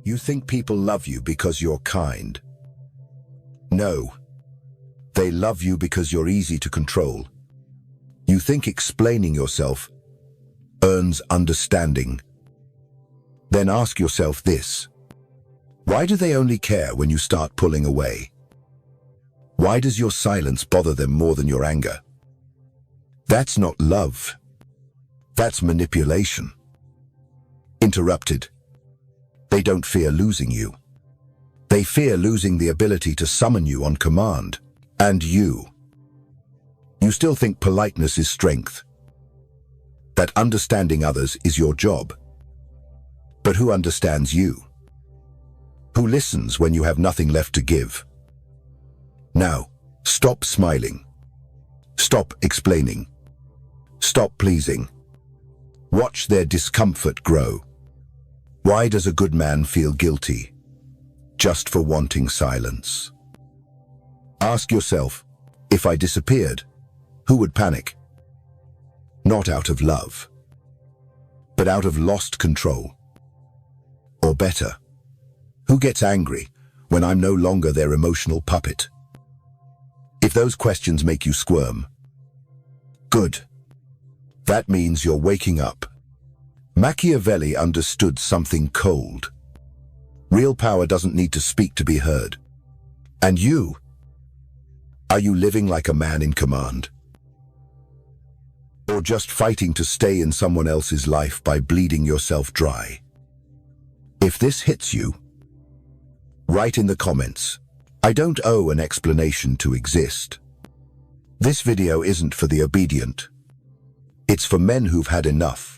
You think people love you because you're kind. No. They love you because you're easy to control. You think explaining yourself earns understanding. Then ask yourself this: why do they only care when you start pulling away? Why does your silence bother them more than your anger? That's not love. That's manipulation. Interrupted. They don't fear losing you. They fear losing the ability to summon you on command. And you still think politeness is strength, that understanding others is your job. But who understands you? Who listens when you have nothing left to give? Now, stop smiling. Stop explaining. Stop pleasing. Watch their discomfort grow. Why does a good man feel guilty? Just for wanting silence. Ask yourself, if I disappeared, who would panic? Not out of love, but out of lost control. Or better, who gets angry when I'm no longer their emotional puppet? If those questions make you squirm, good. That means you're waking up. Machiavelli understood something cold. Real power doesn't need to speak to be heard. And you? Are you living like a man in command? Or just fighting to stay in someone else's life by bleeding yourself dry? If this hits you, write in the comments, I don't owe an explanation to exist. This video isn't for the obedient. It's for men who've had enough.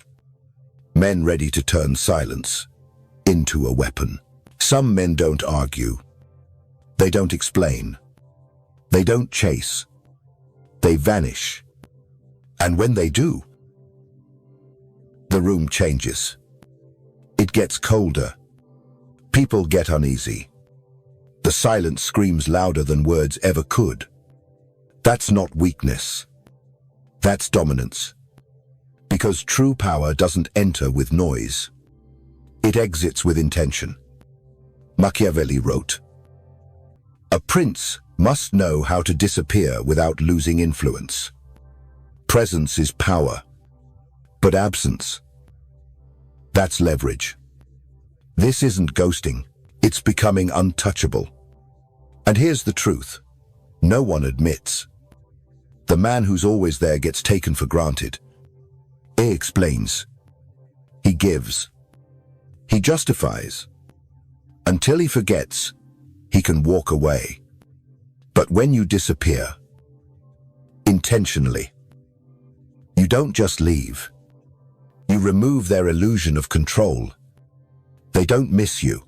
Men ready to turn silence into a weapon. Some men don't argue. They don't explain. They don't chase. They vanish. And when they do, the room changes. It gets colder. People get uneasy. The silence screams louder than words ever could. That's not weakness. That's dominance. Because true power doesn't enter with noise. It exits with intention. Machiavelli wrote, "A prince must know how to disappear without losing influence. Presence is power, but absence, that's leverage. This isn't ghosting, it's becoming untouchable." And here's the truth. No one admits. The man who's always there gets taken for granted. He explains. He gives. He justifies. Until he forgets, he can walk away. But when you disappear, intentionally, you don't just leave. You remove their illusion of control. They don't miss you.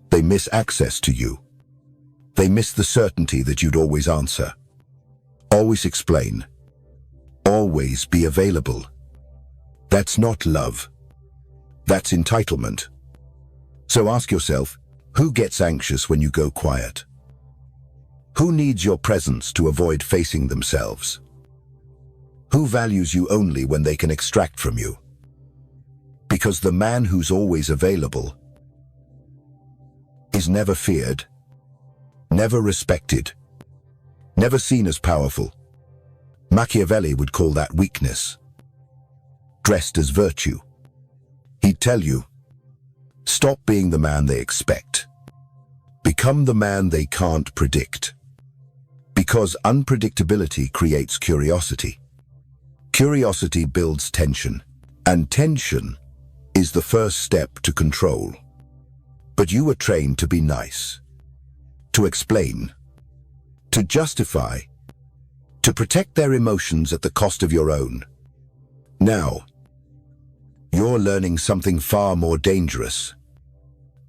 They miss access to you. They miss the certainty that you'd always answer. Always explain. Always be available. That's not love. That's entitlement. So ask yourself, who gets anxious when you go quiet? Who needs your presence to avoid facing themselves? Who values you only when they can extract from you? Because the man who's always available is never feared, never respected, never seen as powerful. Machiavelli would call that weakness, dressed as virtue. He'd tell you, stop being the man they expect. Become the man they can't predict. Because unpredictability creates curiosity. Curiosity builds tension, and tension is the first step to control. But you were trained to be nice, to explain, to justify, to protect their emotions at the cost of your own. Now, you're learning something far more dangerous.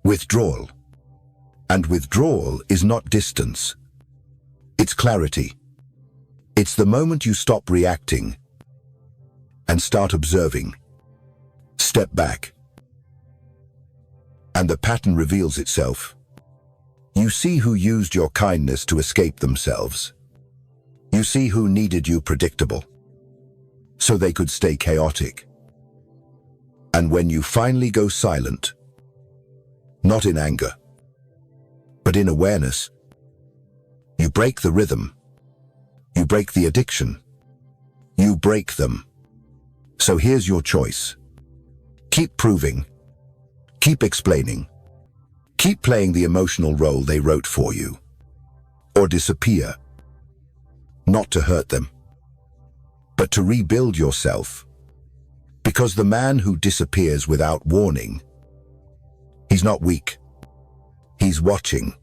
Withdrawal. And withdrawal is not distance. It's clarity. It's the moment you stop reacting and start observing. Step back. And the pattern reveals itself. You see who used your kindness to escape themselves. You see who needed you predictable, so they could stay chaotic. And when you finally go silent, not in anger, but in awareness. You break the rhythm. You break the addiction. You break them. So here's your choice. Keep proving. Keep explaining. Keep playing the emotional role they wrote for you. Or disappear. Not to hurt them, but to rebuild yourself. Because the man who disappears without warning, he's not weak. He's watching.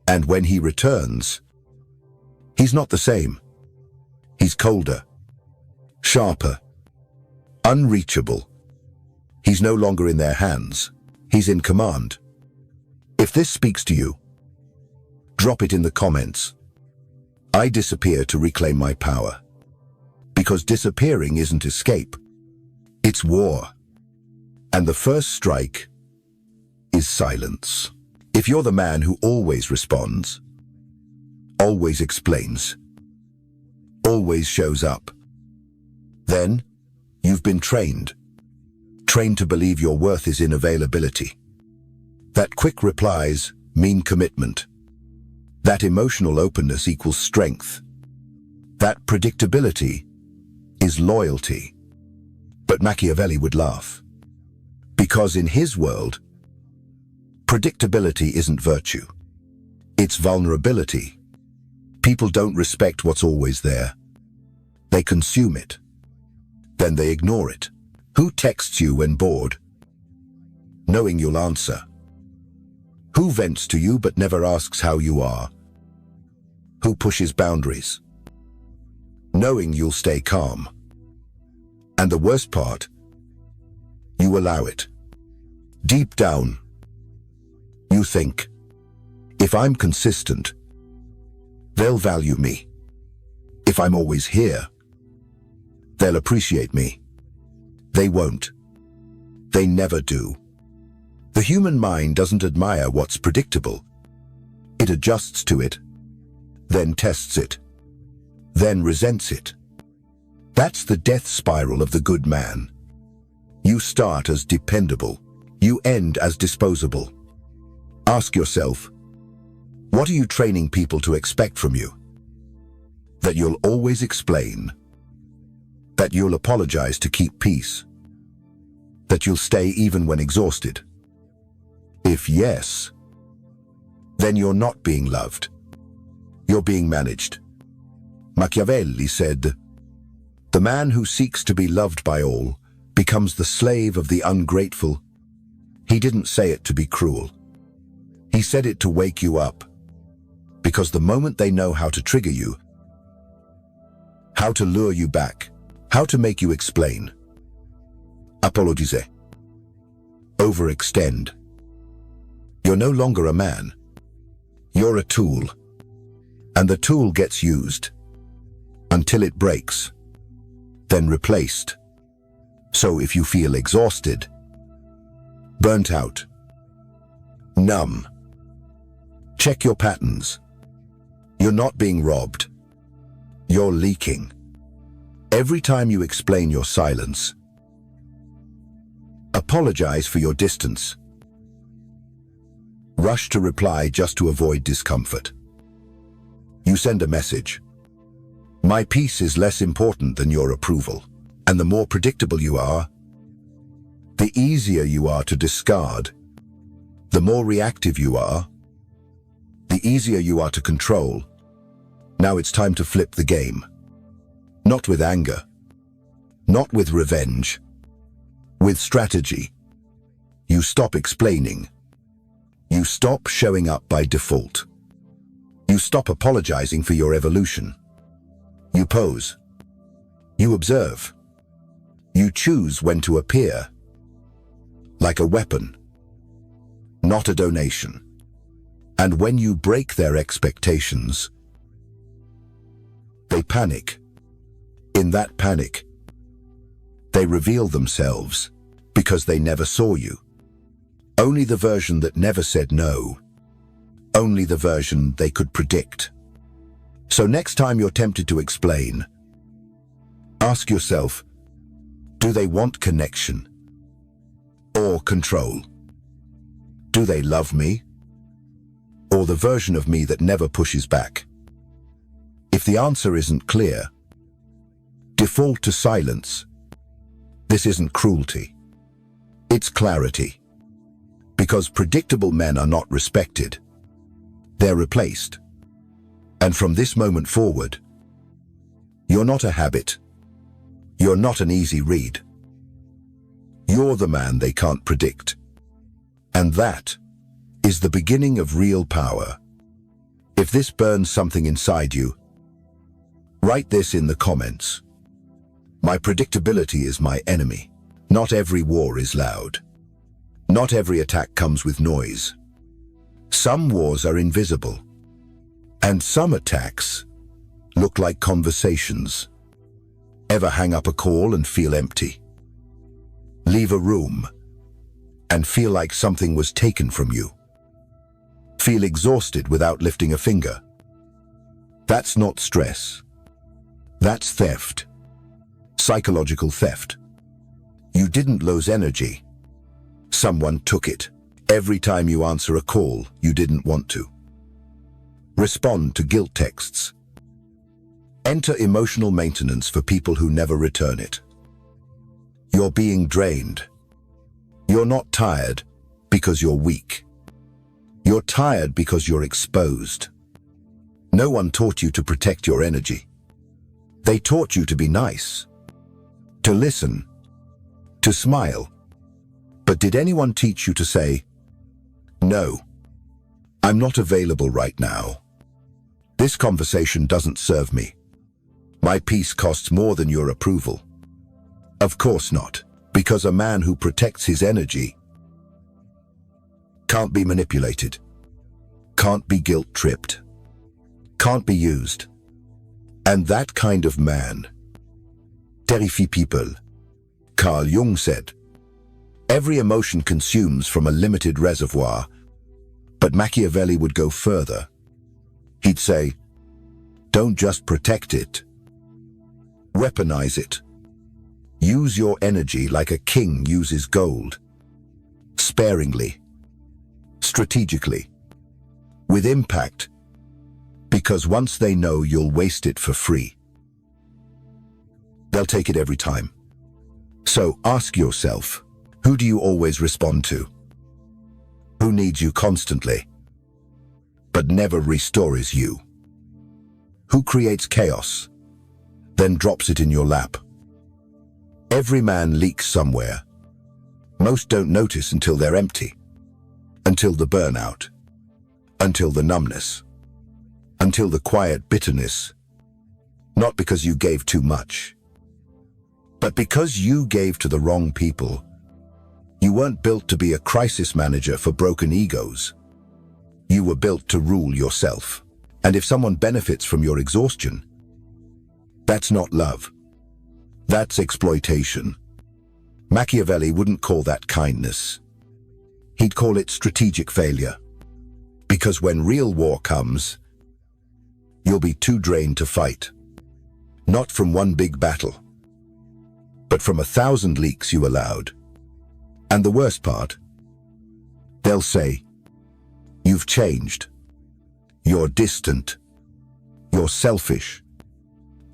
And when he returns, he's not the same. He's colder, sharper, unreachable. He's no longer in their hands. He's in command. If this speaks to you, drop it in the comments. I disappear to reclaim my power. Because disappearing isn't escape. It's war. And the first strike is silence. If you're the man who always responds, always explains, always shows up, then you've been trained to believe your worth is in availability. That quick replies mean commitment. That emotional openness equals strength. That predictability is loyalty. But Machiavelli would laugh. Because in his world, predictability isn't virtue. It's vulnerability. People don't respect what's always there. They consume it. Then they ignore it. Who texts you when bored, knowing you'll answer? Who vents to you but never asks how you are? Who pushes boundaries, knowing you'll stay calm? And the worst part, you allow it. Deep down, you think, if I'm consistent, they'll value me. If I'm always here, they'll appreciate me. They won't. They never do. The human mind doesn't admire what's predictable. It adjusts to it, then tests it, then resents it. That's the death spiral of the good man. You start as dependable. You end as disposable. Ask yourself, what are you training people to expect from you? That you'll always explain. That you'll apologize to keep peace. That you'll stay even when exhausted. If yes, then you're not being loved. You're being managed. Machiavelli said, "The man who seeks to be loved by all becomes the slave of the ungrateful." He didn't say it to be cruel. He said it to wake you up. Because the moment they know how to trigger you, how to lure you back, how to make you explain, apologize, overextend, you're no longer a man. You're a tool. And the tool gets used until it breaks, then replaced. So if you feel exhausted, burnt out, numb, check your patterns. You're not being robbed. You're leaking. Every time you explain your silence, apologize for your distance, rush to reply just to avoid discomfort. You send a message. My peace is less important than your approval. And the more predictable you are, the easier you are to discard. The more reactive you are, the easier you are to control. Now it's time to flip the game. Not with anger, not with revenge, with strategy. You stop explaining. You stop showing up by default. You stop apologizing for your evolution. You pose. You observe. You choose when to appear. Like a weapon, not a donation. And when you break their expectations, they panic. In that panic, they reveal themselves because they never saw you. Only the version that never said no. Only the version they could predict. So next time you're tempted to explain, ask yourself, do they want connection or control? Do they love me? Or the version of me that never pushes back? If the answer isn't clear, default to silence. This isn't cruelty. It's clarity. Because predictable men are not respected. They're replaced. And from this moment forward, you're not a habit. You're not an easy read. You're the man they can't predict. And that is the beginning of real power. If this burns something inside you, write this in the comments. My predictability is my enemy. Not every war is loud. Not every attack comes with noise. Some wars are invisible. And some attacks look like conversations. Ever hang up a call and feel empty? Leave a room and feel like something was taken from you? Feel exhausted without lifting a finger? That's not stress. That's theft. Psychological theft. You didn't lose energy. Someone took it. Every time you answer a call you didn't want to. Respond to guilt texts. Enter emotional maintenance for people who never return it. You're being drained. You're not tired because you're weak. You're tired because you're exposed. No one taught you to protect your energy. They taught you to be nice, to listen, to smile. But did anyone teach you to say, "No, I'm not available right now. This conversation doesn't serve me. My peace costs more than your approval"? Of course not, because a man who protects his energy can't be manipulated, can't be guilt-tripped, can't be used. And that kind of man terrifies people. Carl Jung said, "Every emotion consumes from a limited reservoir," but Machiavelli would go further. He'd say, "Don't just protect it. Weaponize it. Use your energy like a king uses gold. Sparingly. Strategically. With impact. Because once they know you'll waste it for free, they'll take it every time." So ask yourself, who do you always respond to? Who needs you constantly, but never restores you? Who creates chaos, then drops it in your lap? Every man leaks somewhere. Most don't notice until they're empty, until the burnout, until the numbness, until the quiet bitterness. Not because you gave too much, but because you gave to the wrong people. You weren't built to be a crisis manager for broken egos. You were built to rule yourself. And if someone benefits from your exhaustion, that's not love. That's exploitation. Machiavelli wouldn't call that kindness. He'd call it strategic failure. Because when real war comes, you'll be too drained to fight. Not from one big battle, but from 1,000 leaks you allowed. And the worst part, they'll say, "You've changed. You're distant. You're selfish."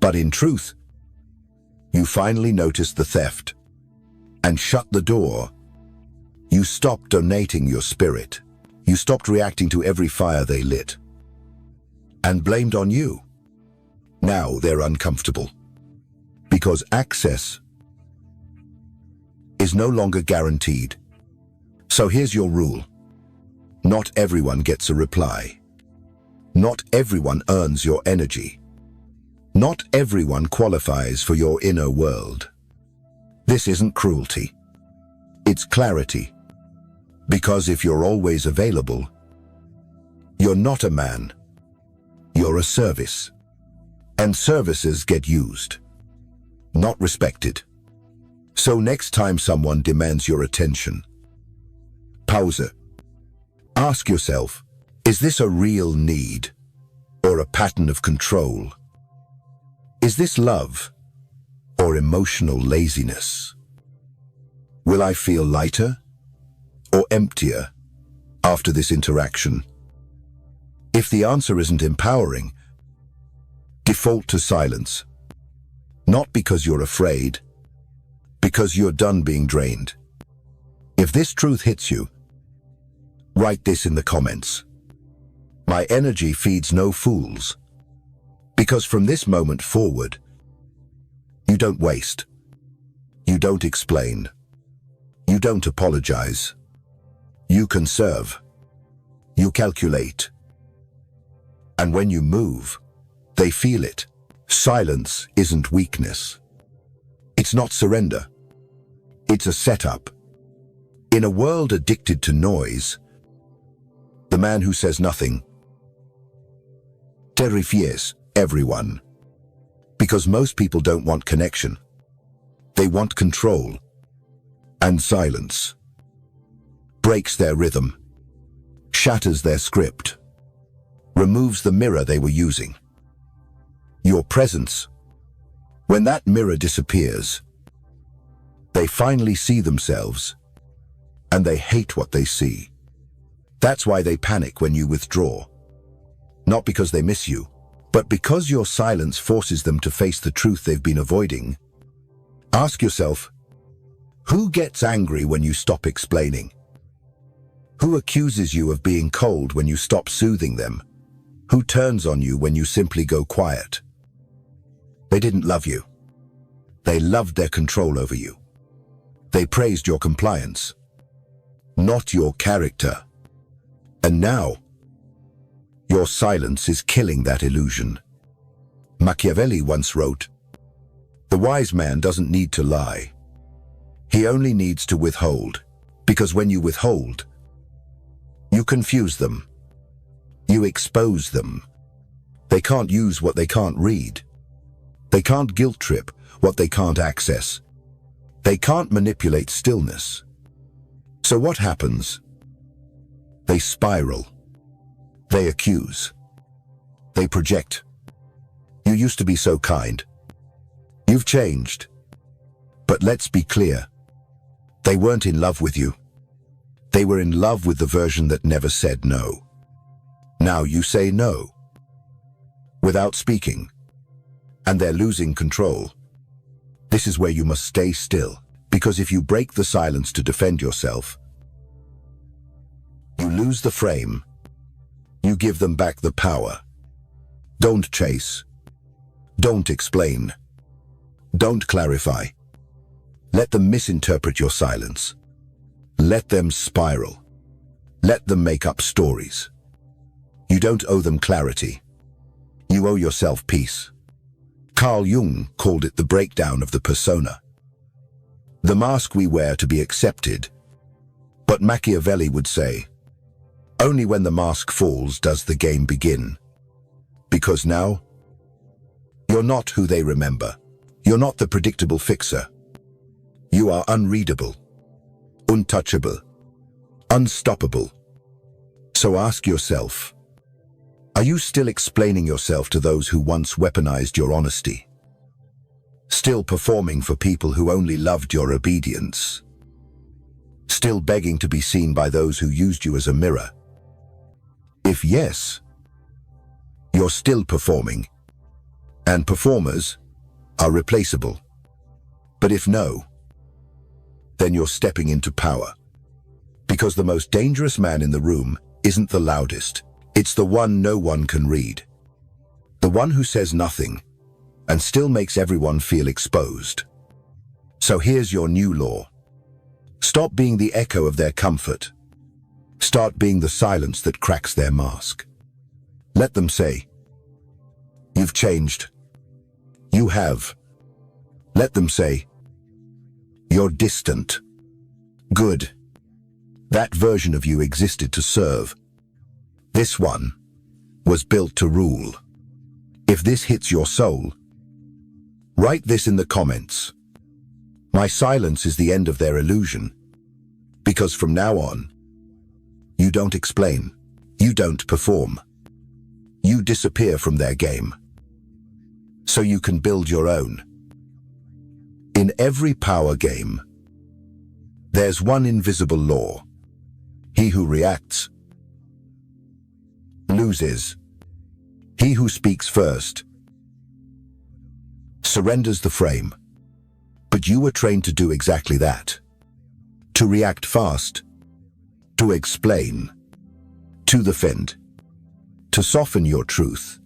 But in truth, you finally noticed the theft and shut the door. You stopped donating your spirit. You stopped reacting to every fire they lit and blamed on you. Now they're uncomfortable because access is no longer guaranteed. So here's your rule. Not everyone gets a reply. Not everyone earns your energy. Not everyone qualifies for your inner world. This isn't cruelty. It's clarity. Because if you're always available, you're not a man. You're a service. And services get used, not respected. So next time someone demands your attention, pause. Ask yourself, is this a real need or a pattern of control? Is this love or emotional laziness? Will I feel lighter or emptier after this interaction? If the answer isn't empowering, default to silence. Not because you're afraid, because you're done being drained. If this truth hits you, write this in the comments. My energy feeds no fools. Because from this moment forward, you don't waste. You don't explain. You don't apologize. You conserve. You calculate. And when you move, they feel it. Silence isn't weakness. It's not surrender. It's a setup. In a world addicted to noise, the man who says nothing terrifies everyone. Because most people don't want connection. They want control. And silence breaks their rhythm, shatters their script, removes the mirror they were using. Your presence, when that mirror disappears, they finally see themselves, and they hate what they see. That's why they panic when you withdraw. Not because they miss you, but because your silence forces them to face the truth they've been avoiding. Ask yourself, who gets angry when you stop explaining? Who accuses you of being cold when you stop soothing them? Who turns on you when you simply go quiet? They didn't love you. They loved their control over you. They praised your compliance, not your character. And now, your silence is killing that illusion. Machiavelli once wrote, "The wise man doesn't need to lie. He only needs to withhold, because when you withhold, you confuse them. You expose them. They can't use what they can't read. They can't guilt trip what they can't access. They can't manipulate stillness. So what happens? They spiral. They accuse. They project. You used to be so kind. You've changed. But let's be clear. They weren't in love with you. They were in love with the version that never said no. Now you say no, without speaking, and they're losing control. This is where you must stay still, because if you break the silence to defend yourself, you lose the frame. You give them back the power. Don't chase. Don't explain. Don't clarify. Let them misinterpret your silence. Let them spiral. Let them make up stories. You don't owe them clarity. You owe yourself peace. Carl Jung called it the breakdown of the persona. The mask we wear to be accepted. But Machiavelli would say, only when the mask falls does the game begin. Because now, you're not who they remember. You're not the predictable fixer. You are unreadable, untouchable, unstoppable. So ask yourself, are you still explaining yourself to those who once weaponized your honesty? Still performing for people who only loved your obedience? Still begging to be seen by those who used you as a mirror? If yes, you're still performing, and performers are replaceable. But if no, then you're stepping into power. Because the most dangerous man in the room isn't the loudest. It's the one no one can read. The one who says nothing and still makes everyone feel exposed. So here's your new law. Stop being the echo of their comfort. Start being the silence that cracks their mask. Let them say, you've changed. You have. Let them say, you're distant. Good. That version of you existed to serve. This one was built to rule. If this hits your soul, write this in the comments. My silence is the end of their illusion. Because from now on, you don't explain. You don't perform. You disappear from their game. So you can build your own. In every power game, there's one invisible law. He who reacts loses. He who speaks first surrenders the frame. But you were trained to do exactly that. To react fast, to explain, to defend, to soften your truth,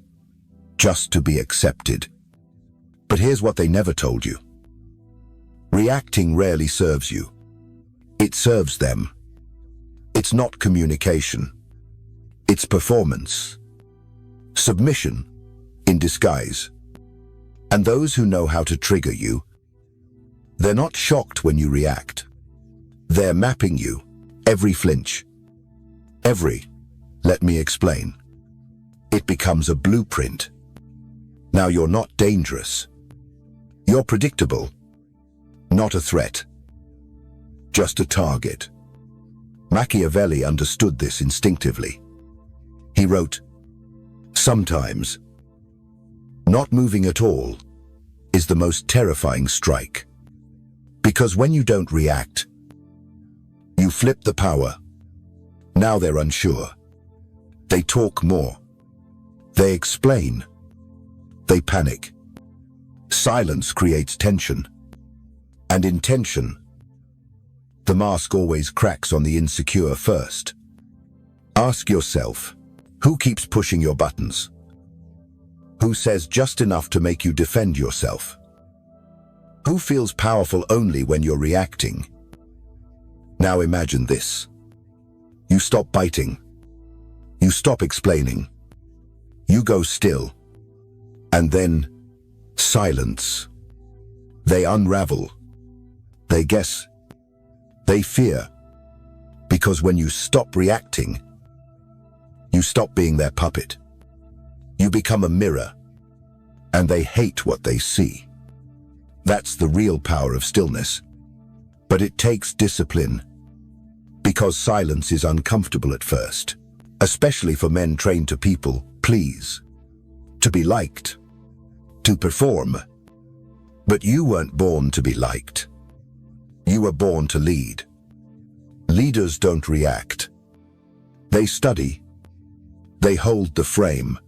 just to be accepted. But here's what they never told you. Reacting rarely serves you. It serves them. It's not communication. It's performance. Submission in disguise. And those who know how to trigger you, they're not shocked when you react. They're mapping you, every flinch. Let me explain. It becomes a blueprint. Now you're not dangerous. You're predictable. Not a threat. Just a target. Machiavelli understood this instinctively. He wrote, "Sometimes, not moving at all is the most terrifying strike. Because when you don't react, you flip the power. Now they're unsure. They talk more. They explain. They panic. Silence creates tension. And in tension, the mask always cracks on the insecure first. Ask yourself, who keeps pushing your buttons? Who says just enough to make you defend yourself? Who feels powerful only when you're reacting? Now imagine this. You stop biting. You stop explaining. You go still. And then, silence. They unravel. They guess. They fear. Because when you stop reacting, you stop being their puppet. You become a mirror. And they hate what they see. That's the real power of stillness. But it takes discipline. Because silence is uncomfortable at first. Especially for men trained to people please. To be liked. To perform. But you weren't born to be liked. You were born to lead. Leaders don't react. They study. They hold the frame.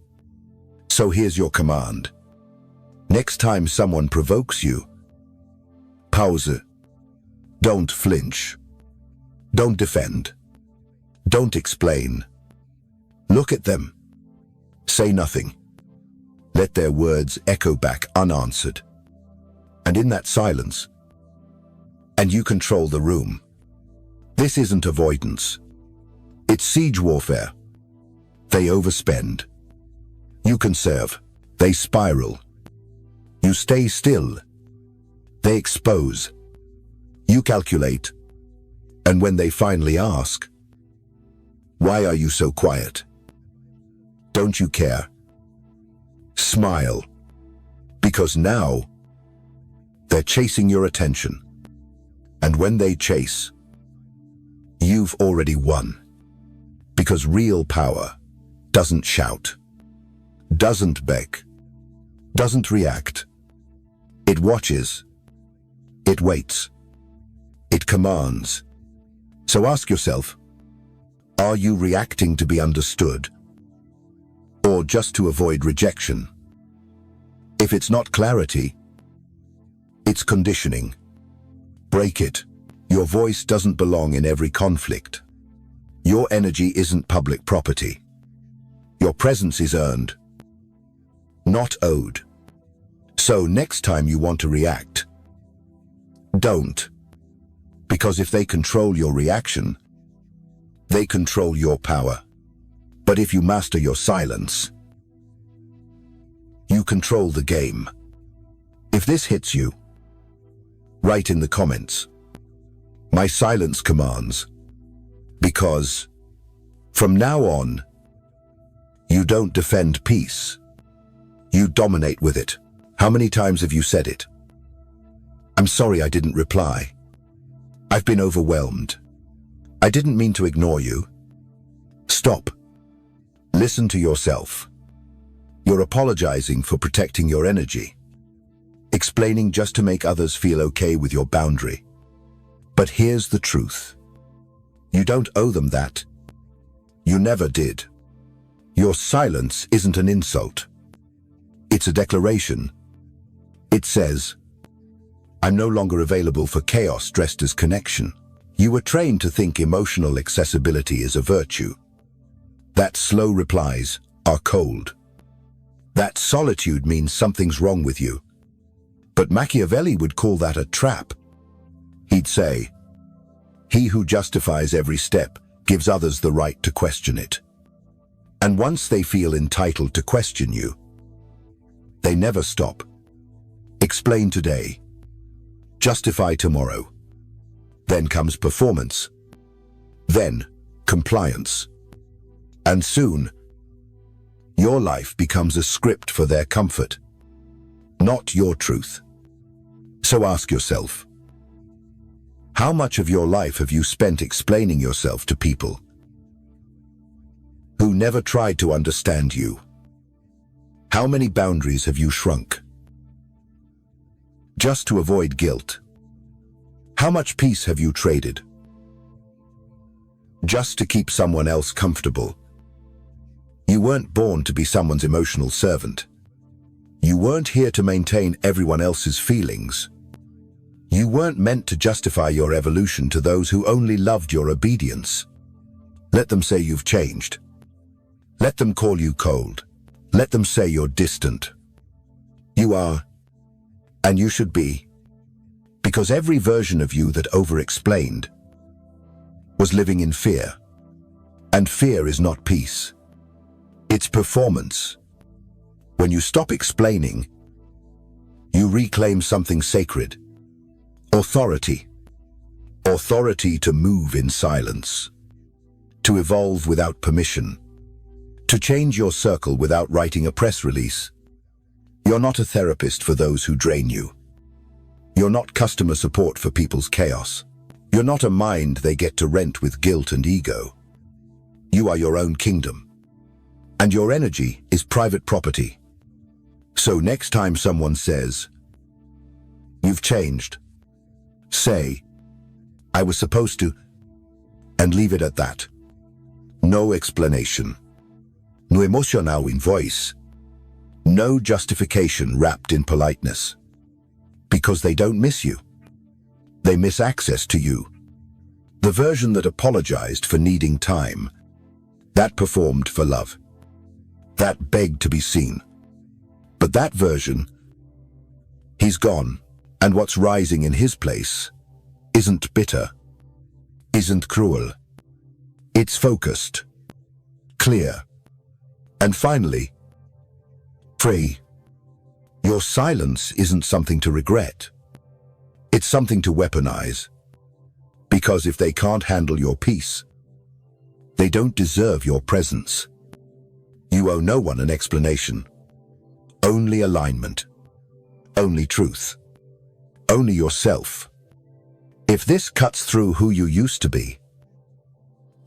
So here's your command. Next time someone provokes you, pause. Don't flinch. Don't defend. Don't explain. Look at them. Say nothing. Let their words echo back unanswered. And in that silence, and you control the room. This isn't avoidance. It's siege warfare. They overspend. You conserve. They spiral. You stay still. They expose. You calculate. And when they finally ask, "Why are you so quiet? Don't you care?" Smile. Because now, they're chasing your attention. And when they chase, you've already won. Because real power doesn't shout, doesn't beg, doesn't react. It watches. It waits. It commands. So ask yourself, are you reacting to be understood? Or just to avoid rejection? If it's not clarity, it's conditioning. Break it. Your voice doesn't belong in every conflict. Your energy isn't public property. Your presence is earned, not owed. So next time you want to react, don't. Because if they control your reaction, they control your power. But if you master your silence, you control the game. If this hits you, write in the comments, "My silence commands." Because from now on, you don't defend peace. You dominate with it. How many times have you said it? "I'm sorry I didn't reply. I've been overwhelmed. I didn't mean to ignore you." Stop. Listen to yourself. You're apologizing for protecting your energy. Explaining just to make others feel okay with your boundary. But here's the truth. You don't owe them that. You never did. Your silence isn't an insult. It's a declaration. It says, I'm no longer available for chaos dressed as connection. You were trained to think emotional accessibility is a virtue. That slow replies are cold. That solitude means something's wrong with you. But Machiavelli would call that a trap. He'd say, he who justifies every step gives others the right to question it. And once they feel entitled to question you, they never stop. Explain today. Justify tomorrow. Then comes performance. Then compliance. And soon, your life becomes a script for their comfort, not your truth. So ask yourself, how much of your life have you spent explaining yourself to people who never tried to understand you? How many boundaries have you shrunk just to avoid guilt? How much peace have you traded just to keep someone else comfortable? You weren't born to be someone's emotional servant. You weren't here to maintain everyone else's feelings. You weren't meant to justify your evolution to those who only loved your obedience. Let them say you've changed. Let them call you cold. Let them say you're distant. You are, and you should be, because every version of you that over-explained was living in fear. And fear is not peace. It's performance. When you stop explaining, you reclaim something sacred. Authority. Authority to move in silence. To evolve without permission. To change your circle without writing a press release. You're not a therapist for those who drain you. You're not customer support for people's chaos. You're not a mind they get to rent with guilt and ego. You are your own kingdom. And your energy is private property. So next time someone says, you've changed, say, I was supposed to, and leave it at that. No explanation. No emotional in voice. No justification wrapped in politeness. Because they don't miss you. They miss access to you. The version that apologized for needing time. That performed for love. That begged to be seen. But that version, he's gone, and what's rising in his place isn't bitter, isn't cruel. It's focused, clear, and finally, free. Your silence isn't something to regret. It's something to weaponize. Because if they can't handle your peace, they don't deserve your presence. You owe no one an explanation. Only alignment. Only truth. Only yourself. If this cuts through who you used to be,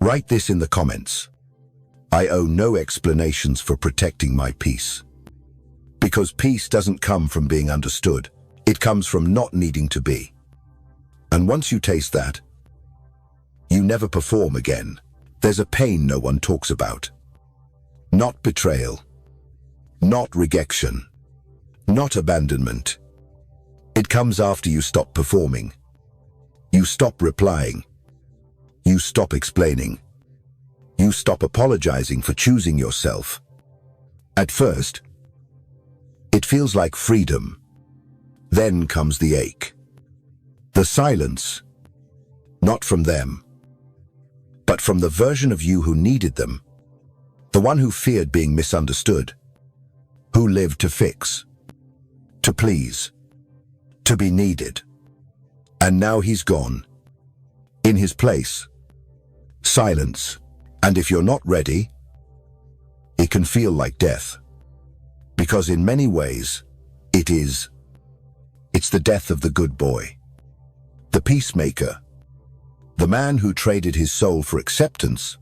write this in the comments. I owe no explanations for protecting my peace. Because peace doesn't come from being understood. It comes from not needing to be. And once you taste that, you never perform again. There's a pain no one talks about. Not betrayal. Not rejection. Not abandonment. It comes after you stop performing. You stop replying. You stop explaining. You stop apologizing for choosing yourself. At first, it feels like freedom. Then comes the ache. The silence. Not from them, but from the version of you who needed them. The one who feared being misunderstood. Who lived to fix. To please. To be needed. And now he's gone. In his place, silence. And if you're not ready, it can feel like death. Because in many ways, it is. It's the death of the good boy. The peacemaker. The man who traded his soul for acceptance.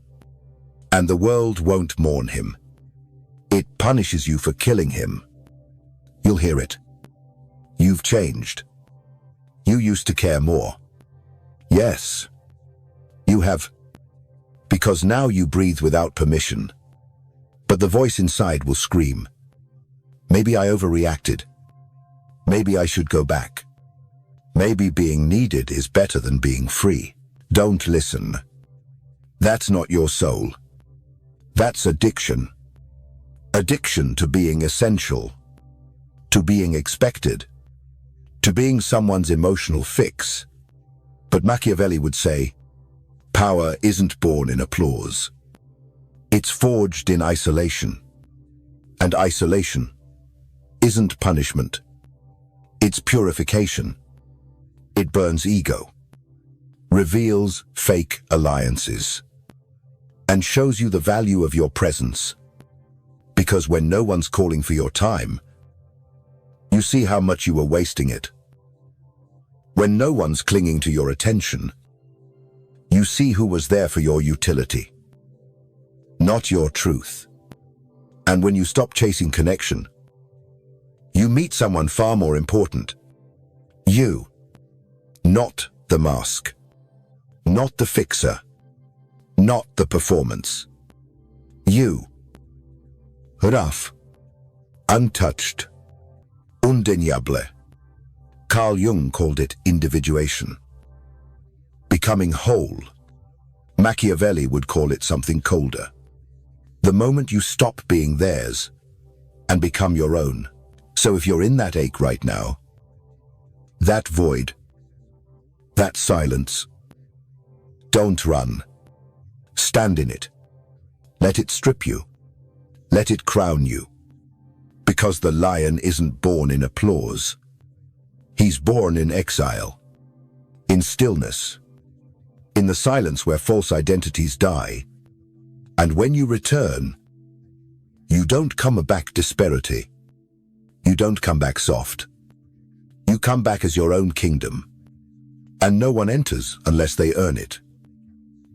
And the world won't mourn him. It punishes you for killing him. You'll hear it. You've changed. You used to care more. Yes, you have. Because now you breathe without permission. But the voice inside will scream, maybe I overreacted. Maybe I should go back. Maybe being needed is better than being free. Don't listen. That's not your soul. That's addiction. Addiction to being essential, to being expected, to being someone's emotional fix. But Machiavelli would say, power isn't born in applause. It's forged in isolation. And isolation isn't punishment. It's purification. It burns ego, reveals fake alliances, and shows you the value of your presence. Because when no one's calling for your time, you see how much you were wasting it. When no one's clinging to your attention, you see who was there for your utility, not your truth. And when you stop chasing connection, you meet someone far more important. You, not the mask, not the fixer, not the performance. You, rough, untouched, undeniable. Carl Jung called it individuation. Becoming whole. Machiavelli would call it something colder. The moment you stop being theirs and become your own. So if you're in that ache right now, that void, that silence, don't run. Stand in it. Let it strip you. Let it crown you. Because the lion isn't born in applause. He's born in exile, in stillness, in the silence where false identities die. And when you return, you don't come back disparity. You don't come back soft. You come back as your own kingdom. And no one enters unless they earn it.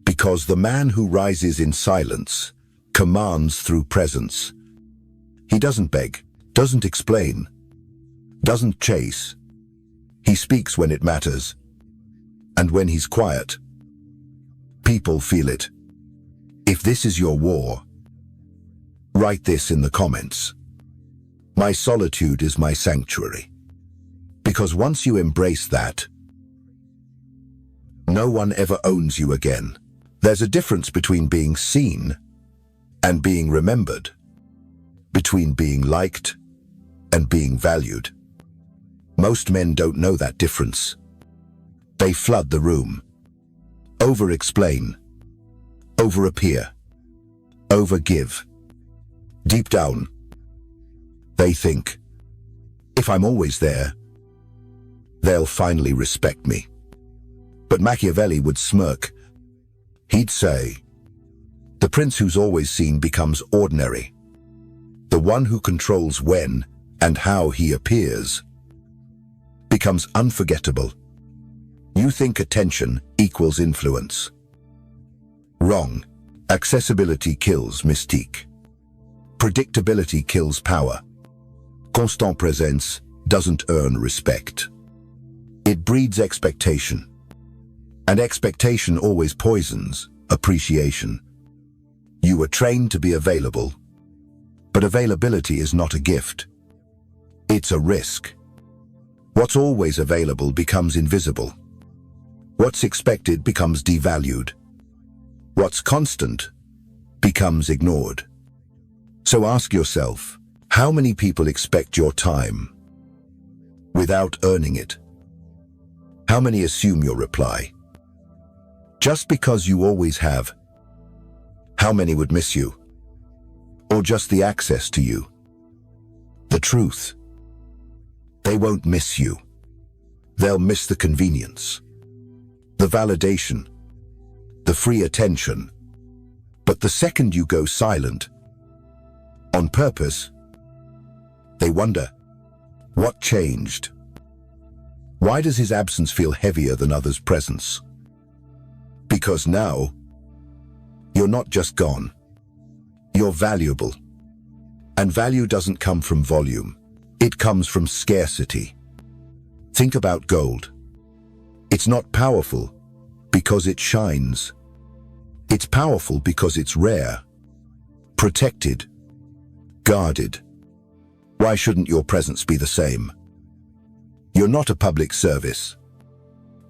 Because the man who rises in silence commands through presence. He doesn't beg, doesn't explain, doesn't chase. He speaks when it matters. And when he's quiet, people feel it. If this is your war, write this in the comments. My solitude is my sanctuary. Because once you embrace that, no one ever owns you again. There's a difference between being seen and being remembered, between being liked and being valued. Most men don't know that difference. They flood the room, over-explain, over-appear, over-give. Deep down, they think, if I'm always there, they'll finally respect me. But Machiavelli would smirk. He'd say, the prince who's always seen becomes ordinary. The one who controls when and how he appears becomes unforgettable. You think attention equals influence. Wrong. Accessibility kills mystique. Predictability kills power. Constant presence doesn't earn respect. It breeds expectation. And expectation always poisons appreciation. You were trained to be available. But availability is not a gift. It's a risk. What's always available becomes invisible. What's expected becomes devalued. What's constant becomes ignored. So ask yourself, how many people expect your time without earning it? How many assume your reply just because you always have? How many would miss you? Or just the access to you? The truth, they won't miss you. They'll miss the convenience, the validation, the free attention. But the second you go silent, on purpose, they wonder, what changed? Why does his absence feel heavier than others' presence? Because now, you're not just gone. You're valuable. And value doesn't come from volume. It comes from scarcity. Think about gold. It's not powerful because it shines. It's powerful because it's rare, protected, guarded. Why shouldn't your presence be the same? You're not a public service.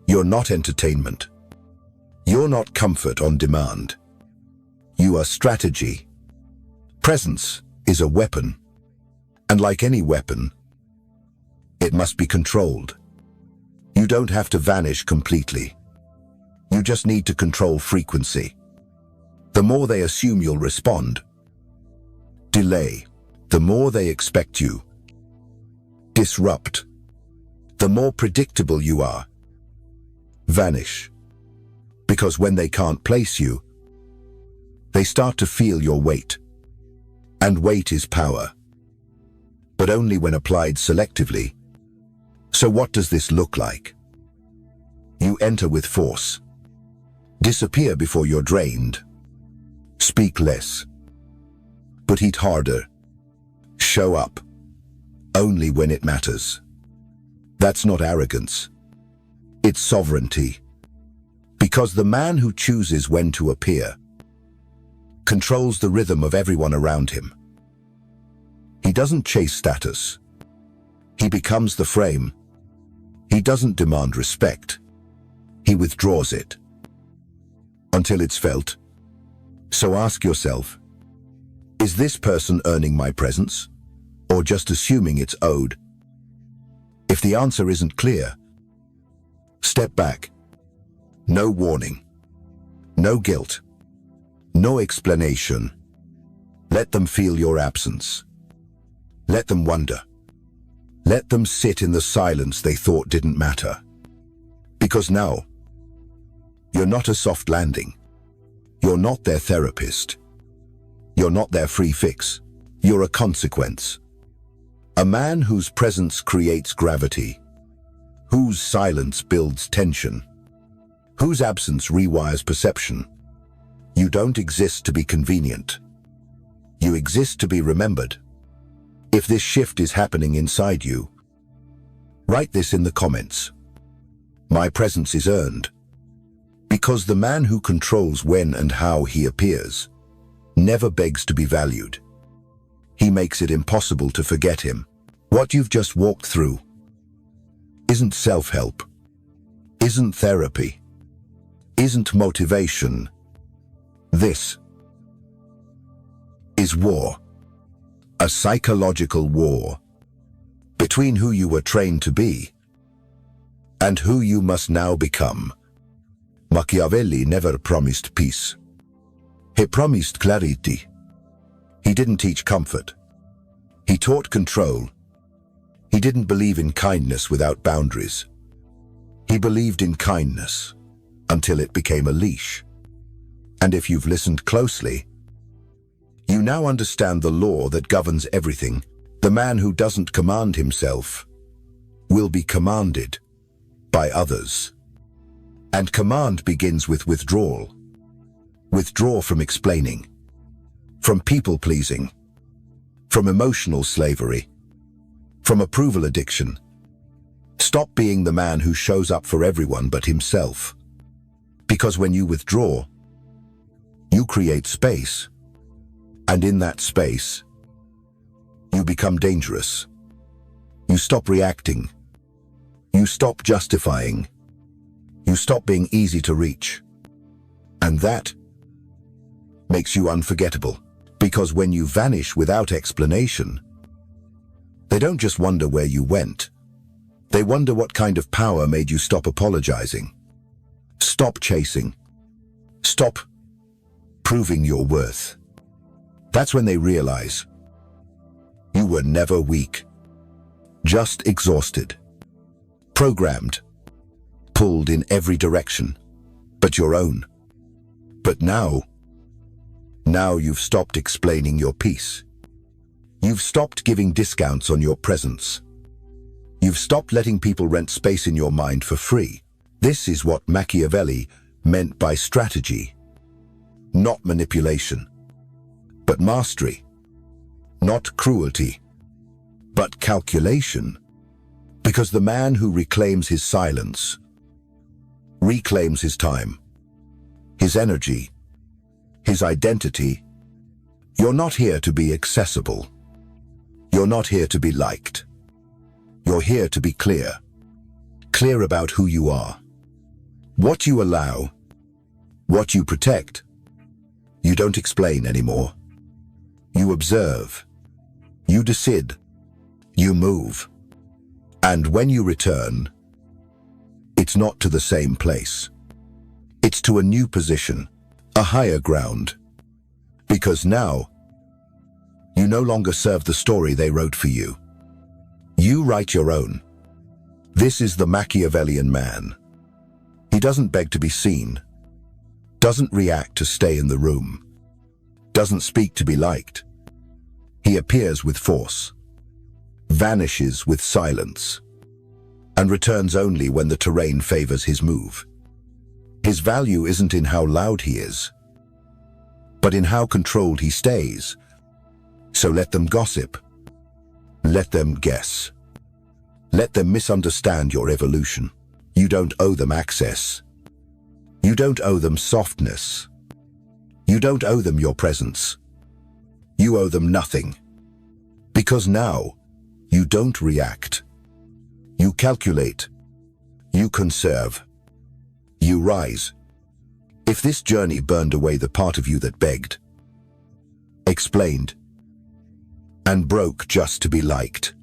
You're not entertainment. You're not comfort on demand. You are strategy. Presence is a weapon. And like any weapon, it must be controlled. You don't have to vanish completely. You just need to control frequency. The more they assume you'll respond, delay. The more they expect you, disrupt. The more predictable you are, vanish. Because when they can't place you, they start to feel your weight. And weight is power, but only when applied selectively. So what does this look like? You enter with force. Disappear before you're drained. Speak less, but hit harder. Show up, only when it matters. That's not arrogance. It's sovereignty. Because the man who chooses when to appear controls the rhythm of everyone around him. He doesn't chase status. He becomes the frame. He doesn't demand respect. He withdraws it until it's felt. So ask yourself, is this person earning my presence, or just assuming it's owed? If the answer isn't clear, step back. No warning, no guilt, no explanation. Let them feel your absence. Let them wonder. Let them sit in the silence they thought didn't matter. Because now, you're not a soft landing. You're not their therapist. You're not their free fix. You're a consequence. A man whose presence creates gravity, whose silence builds tension, whose absence rewires perception. You don't exist to be convenient. You exist to be remembered. If this shift is happening inside you, write this in the comments. My presence is earned. Because the man who controls when and how he appears never begs to be valued. He makes it impossible to forget him. What you've just walked through isn't self-help, isn't therapy, isn't motivation. This is war. A psychological war between who you were trained to be and who you must now become. Machiavelli never promised peace. He promised clarity. He didn't teach comfort. He taught control. He didn't believe in kindness without boundaries. He believed in kindness until it became a leash. And if you've listened closely, you now understand the law that governs everything. The man who doesn't command himself will be commanded by others. And command begins with withdrawal. Withdraw from explaining, from people-pleasing, from emotional slavery, from approval addiction. Stop being the man who shows up for everyone but himself. Because when you withdraw, you create space. And in that space, you become dangerous. You stop reacting. You stop justifying. You stop being easy to reach. And that makes you unforgettable. Because when you vanish without explanation, they don't just wonder where you went. They wonder what kind of power made you stop apologizing. Stop chasing. Stop proving your worth. That's when they realize you were never weak, just exhausted, programmed, pulled in every direction, but your own. But now you've stopped explaining your peace. You've stopped giving discounts on your presence. You've stopped letting people rent space in your mind for free. This is what Machiavelli meant by strategy. Not manipulation, but mastery. Not cruelty, but calculation. Because the man who reclaims his silence reclaims his time, his energy, his identity. You're not here to be accessible. You're not here to be liked. You're here to be clear. Clear about who you are. What you allow. What you protect. You don't explain anymore. You observe. You decide. You move. And when you return, it's not to the same place. It's to a new position, a higher ground. Because now, you no longer serve the story they wrote for you. You write your own. This is the Machiavellian man. He doesn't beg to be seen, doesn't react to stay in the room, doesn't speak to be liked. He appears with force, vanishes with silence, and returns only when the terrain favors his move. His value isn't in how loud he is, but in how controlled he stays. So let them gossip. Let them guess. Let them misunderstand your evolution. You don't owe them access. You don't owe them softness. You don't owe them your presence. You owe them nothing. Because now, you don't react. You calculate. You conserve. You rise. If this journey burned away the part of you that begged, explained, and broke just to be liked,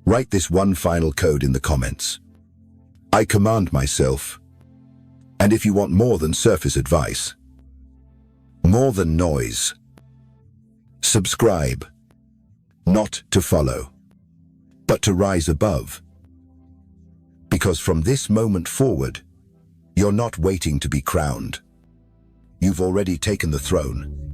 write this one final code in the comments. I command myself. And if you want more than surface advice, more than noise, subscribe. Not to follow, but to rise above. Because from this moment forward, you're not waiting to be crowned. You've already taken the throne.